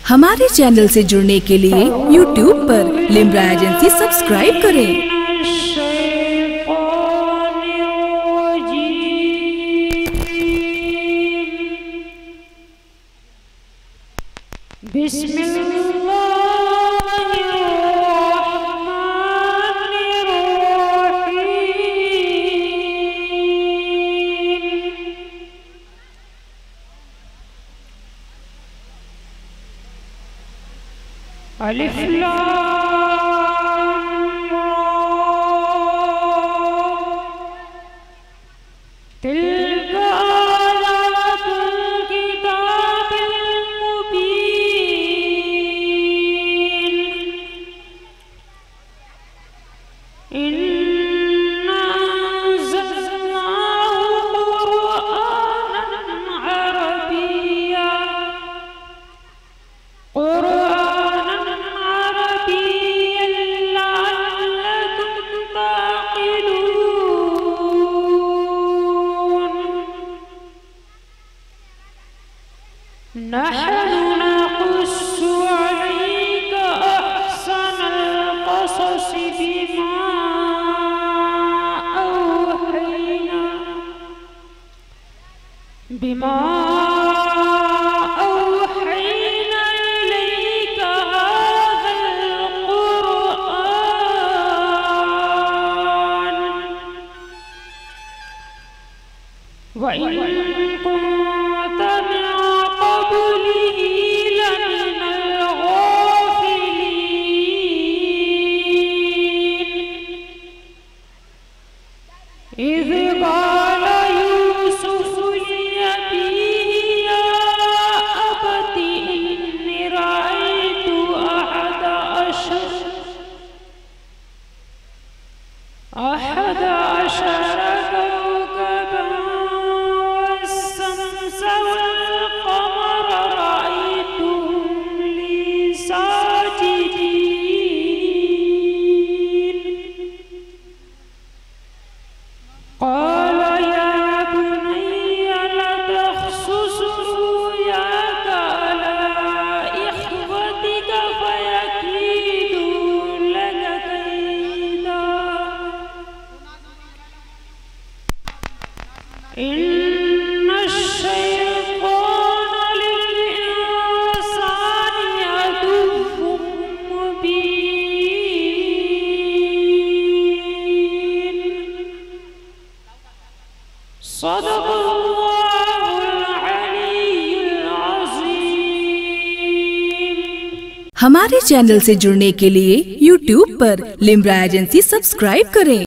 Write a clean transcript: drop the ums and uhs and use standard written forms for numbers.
हमारे चैनल से जुड़ने के लिए YouTube पर लिम्रा एजेंसी सब्सक्राइब करें। अलिफ लाम तिल्का आयातुल किताबिल मुबीन इन्ना अंज़लनाहु क़ुरआनन अरबिय्या नहनु नक़ुस्सु अलैका अहसनल क़ससि बिमा औहैना इलैका हाज़ल क़ुरआन व इन कुन्त मिन क़ब्लिही लमिनल गाफ़िलीन इज़ क़ाल यूसुफ़ु लिअबीही या अबति इन्नी रअयतु अहद अशर कौकबन वश्शम्स वल्क़मर रअयतुहुम ली साजिदीन क़ाल या बुनय्य ला तक़्सुस रु'याका अला इख़्वतिक फ़यकीदू लक कैदा इन्नश्शैतान लिल-इंसानि अदुव्वुम मुबीन। सदक़ल्लाहुल अलीयुल अज़ीम। हमारे चैनल से जुड़ने के लिए YouTube पर लिम्रा एजेंसी सब्सक्राइब करें।